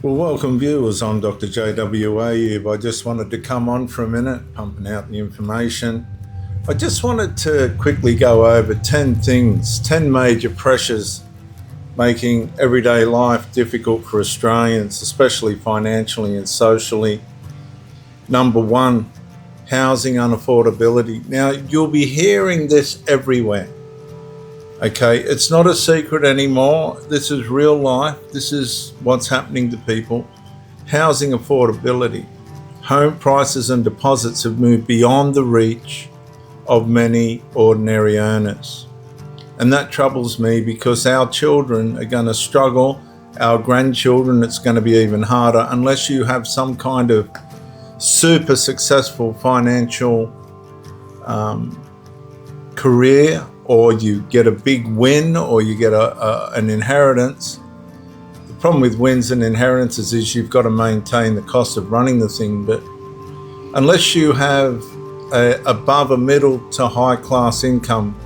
Well, welcome viewers. I'm Dr. JW Ayub. I just wanted to come on for a minute, pumping out the information. I just wanted to quickly go over 10 things, 10 major pressures making everyday life difficult for Australians, especially financially and socially. Number one, housing unaffordability. Now, you'll be hearing this everywhere. Okay, it's not a secret anymore. This is real life. This is what's happening to people. Housing affordability. Home prices and deposits have moved beyond the reach of many ordinary earners. And that troubles me because our children are going to struggle. Our grandchildren, it's going to be even harder unless you have some kind of super successful financial career, or you get a big win, or you get an inheritance. The problem with wins and inheritances is you've got to maintain the cost of running the thing. But unless you have above a middle to high class income,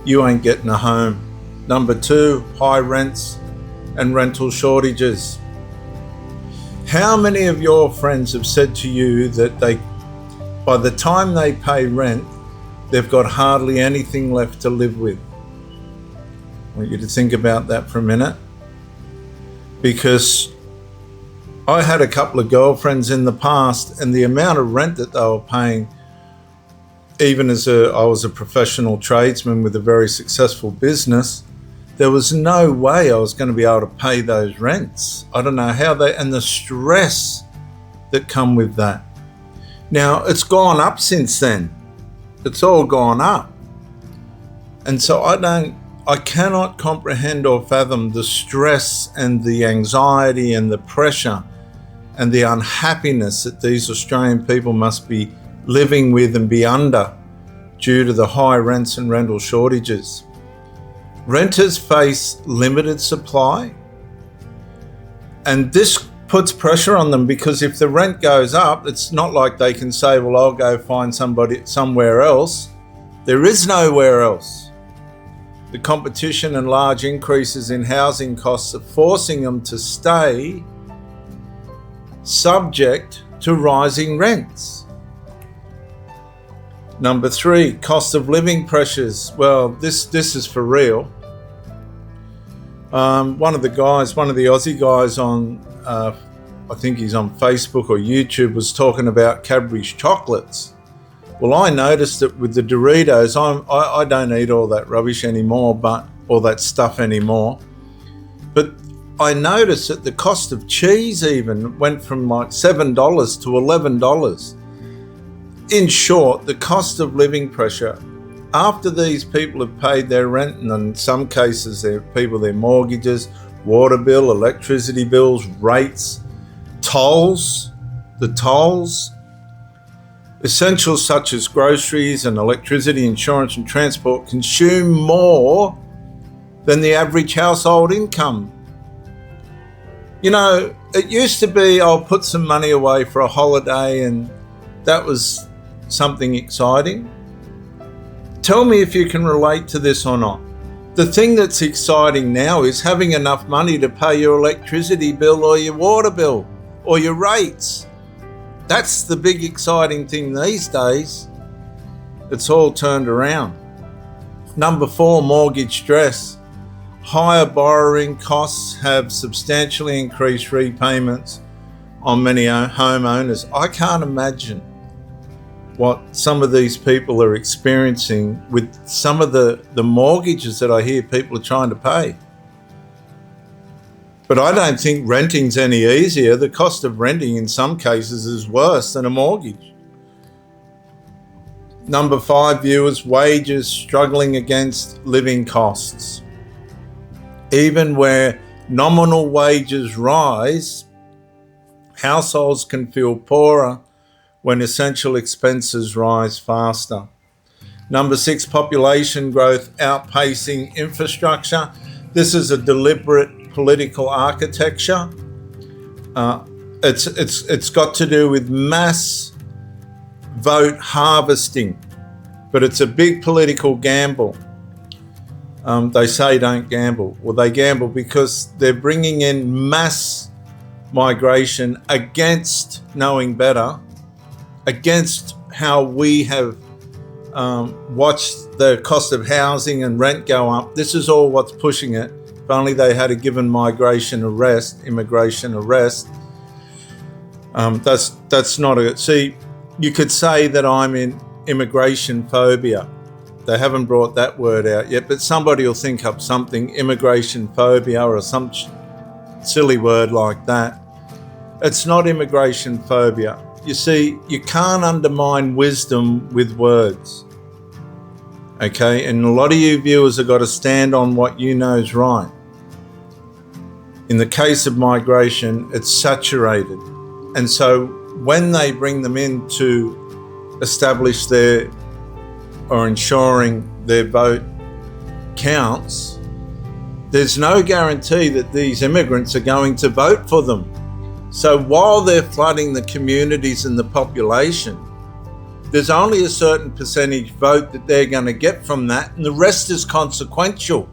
you ain't getting a home. Number two, high rents and rental shortages. How many of your friends have said to you that by the time they pay rent, they've got hardly anything left to live with? I want you to think about that for a minute, because I had a couple of girlfriends in the past, and the amount of rent that they were paying, even as I was a professional tradesman with a very successful business, there was no way I was going to be able to pay those rents. I don't know how and the stress that come with that. Now, it's gone up since then. It's all gone up. And so I cannot comprehend or fathom the stress and the anxiety and the pressure and the unhappiness that these Australian people must be living with and be under due to the high rents and rental shortages. Renters face limited supply, and this puts pressure on them, because if the rent goes up, it's not like they can say, well, I'll go find somebody somewhere else. There is nowhere else. The competition and large increases in housing costs are forcing them to stay subject to rising rents. Number three, cost of living pressures. Well, this is for real. One of the Aussie guys on, I think he's on Facebook or YouTube, was talking about Cadbury's chocolates. Well, I noticed that with the Doritos, I don't eat all that rubbish anymore, all that stuff anymore. But I noticed that the cost of cheese even went from like $7 to $11. In short, the cost of living pressure, after these people have paid their rent, and in some cases their mortgages, water bill, electricity bills, rates, tolls, essentials such as groceries and electricity, insurance and transport consume more than the average household income. You know, it used to be I'll put some money away for a holiday, and that was something exciting. Tell me if you can relate to this or not. The thing that's exciting now is having enough money to pay your electricity bill or your water bill or your rates. That's the big exciting thing these days. It's all turned around. Number four, mortgage stress. Higher borrowing costs have substantially increased repayments on many homeowners. I can't imagine what some of these people are experiencing with some of the mortgages that I hear people are trying to pay. But I don't think renting's any easier. The cost of renting in some cases is worse than a mortgage. Number five, viewers, wages struggling against living costs. Even where nominal wages rise, households can feel poorer when essential expenses rise faster. Number six, population growth outpacing infrastructure. This is a deliberate political architecture. It's got to do with mass vote harvesting, but it's a big political gamble. They say don't gamble. Well, they gamble because they're bringing in mass migration against knowing better, against how we have watched the cost of housing and rent go up. This is all what's pushing it. If only they had given immigration arrest. That's not a... See, you could say that I'm in immigration phobia. They haven't brought that word out yet, but somebody will think up something, immigration phobia or some silly word like that. It's not immigration phobia. You see, you can't undermine wisdom with words. Okay, and a lot of you viewers have got to stand on what you know is right. In the case of migration, it's saturated. And so when they bring them in to establish their, or ensuring their vote counts, there's no guarantee that these immigrants are going to vote for them. So while they're flooding the communities and the population, there's only a certain percentage vote that they're going to get from that, and the rest is consequential.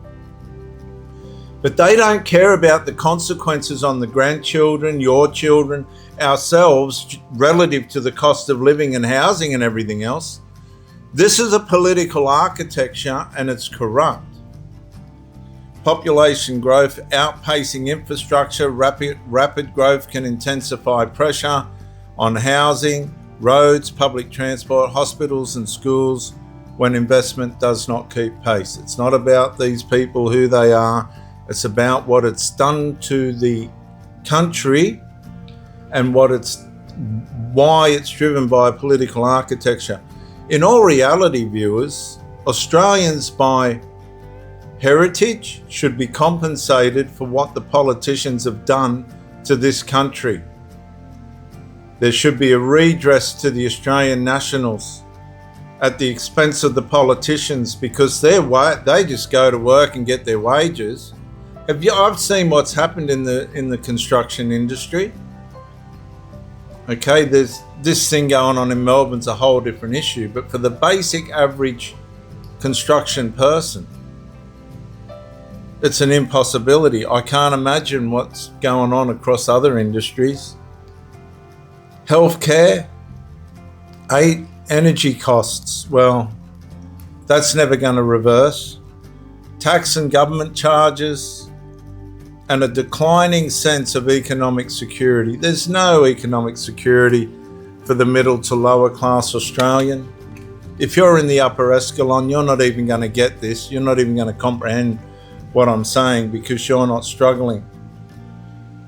But they don't care about the consequences on the grandchildren, your children, ourselves, relative to the cost of living and housing and everything else. This is a political architecture, and it's corrupt. Population growth outpacing infrastructure, rapid growth can intensify pressure on housing, roads, public transport, hospitals and schools when investment does not keep pace. It's not about these people, who they are. It's about what it's done to the country and why it's driven by political architecture. In all reality, viewers, Australians by heritage should be compensated for what the politicians have done to this country. There should be a redress to the Australian nationals at the expense of the politicians, because they just go to work and get their wages. I've seen what's happened in the construction industry. Okay, there's this thing going on in Melbourne's a whole different issue, but for the basic average construction person, it's an impossibility. I can't imagine what's going on across other industries. Healthcare, energy costs, well, that's never going to reverse. Tax and government charges, and a declining sense of economic security. There's no economic security for the middle to lower class Australian. If you're in the upper echelon, you're not even going to get this. You're not even going to comprehend what I'm saying, because you're not struggling.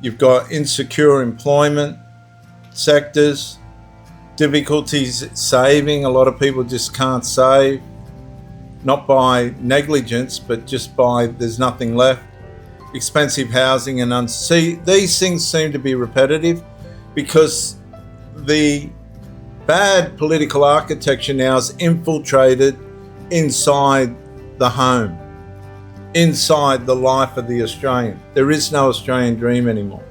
You've got insecure employment sectors, difficulties saving. A lot of people just can't save, not by negligence, but just by there's nothing left. Expensive housing and these things seem to be repetitive, because the bad political architecture now is infiltrated inside the home, inside the life of the Australian. There is no Australian dream anymore.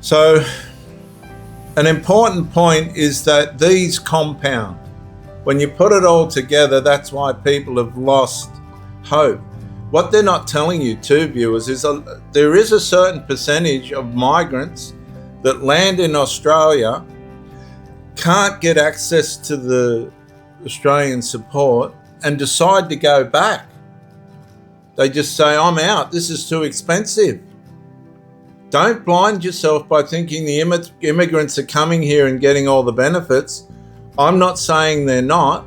So an important point is that these compound. When you put it all together, that's why people have lost hope. What they're not telling you too, viewers, is there is a certain percentage of migrants that land in Australia, can't get access to the Australian support, and decide to go back. They just say, I'm out, this is too expensive. Don't blind yourself by thinking the immigrants are coming here and getting all the benefits. I'm not saying they're not,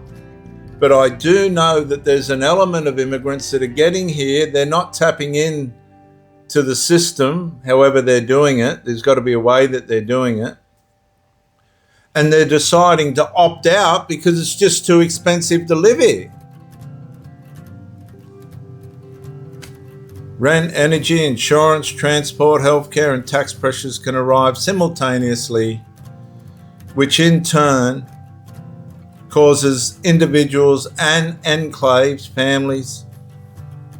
but I do know that there's an element of immigrants that are getting here. They're not tapping in to the system, however they're doing it. There's got to be a way that they're doing it. And they're deciding to opt out because it's just too expensive to live here. Rent, energy, insurance, transport, healthcare, and tax pressures can arrive simultaneously, which in turn causes individuals and enclaves, families,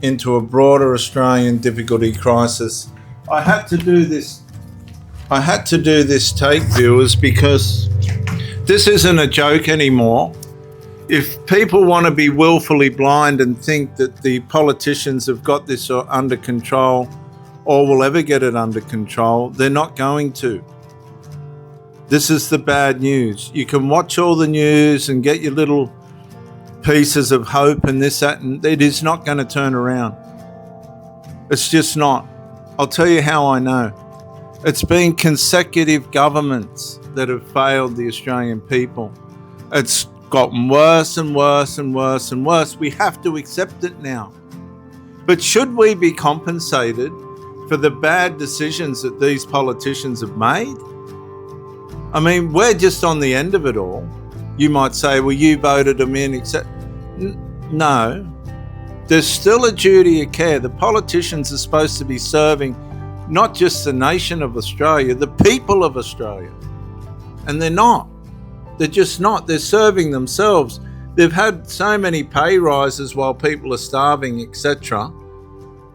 into a broader Australian difficulty crisis. I had to do this tape, viewers, because this isn't a joke anymore. If people want to be willfully blind and think that the politicians have got this under control, or will ever get it under control. They're not going to. This is the bad news. You can watch all the news and get your little pieces of hope and this, that, and it is not going to turn around. It's just not. I'll tell you how I know. It's been consecutive governments that have failed the Australian people. It's gotten worse and worse and worse and worse. We have to accept it now. But should we be compensated for the bad decisions that these politicians have made? I mean, we're just on the end of it all. You might say, well, you voted them in, except... No. There's still a duty of care. The politicians are supposed to be serving not just the nation of Australia, the people of Australia. And they're not. They're just not. They're serving themselves. They've had so many pay rises while people are starving, etc.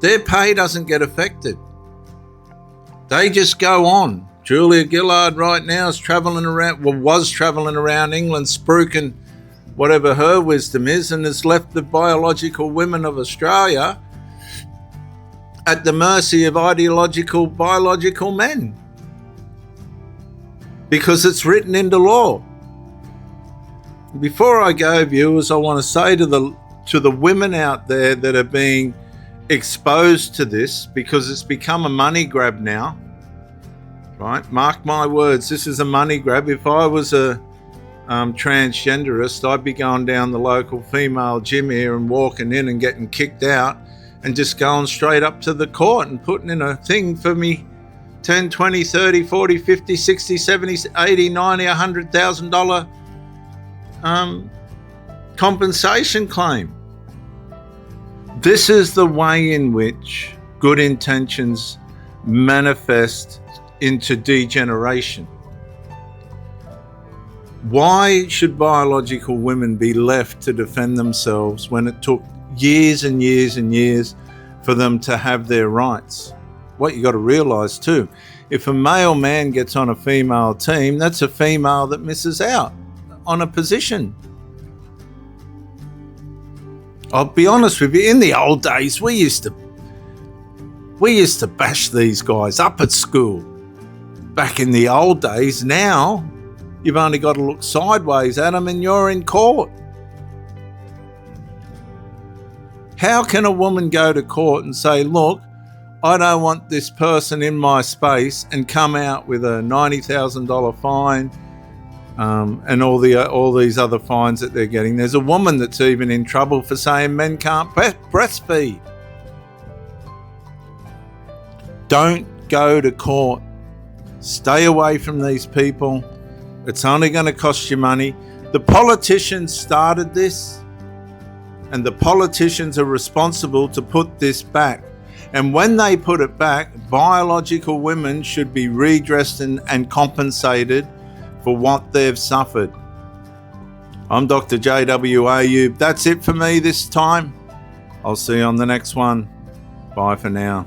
Their pay doesn't get affected. They just go on. Julia Gillard right now is was travelling around England spruiking whatever her wisdom is, and has left the biological women of Australia at the mercy of biological men. Because it's written into law. Before I go, viewers, I want to say to the women out there that are being exposed to this, because it's become a money grab now, right? Mark my words, this is a money grab. If I was a transgenderist, I'd be going down the local female gym here and walking in and getting kicked out and just going straight up to the court and putting in a thing for me 10, 20, 30, 40, 50, 60, 70, 80, 90, $100,000 compensation claim. This is the way in which good intentions manifest into degeneration. Why should biological women be left to defend themselves when it took years and years and years for them to have their rights? What you got to realize too, if a male man gets on a female team, that's a female that misses out on a position. I'll be honest with you, in the old days, we used to bash these guys up at school. Back in the old days. Now, you've only got to look sideways at them and you're in court. How can a woman go to court and say, look, I don't want this person in my space, and come out with a $90,000 fine and all these other fines that they're getting? There's a woman that's even in trouble for saying men can't breastfeed. Don't go to court. Stay away from these people. It's only going to cost you money. The politicians started this, and the politicians are responsible to put this back. And when they put it back, biological women should be redressed and compensated for what they've suffered. I'm Dr. J.W. Ayub. That's it for me this time. I'll see you on the next one. Bye for now.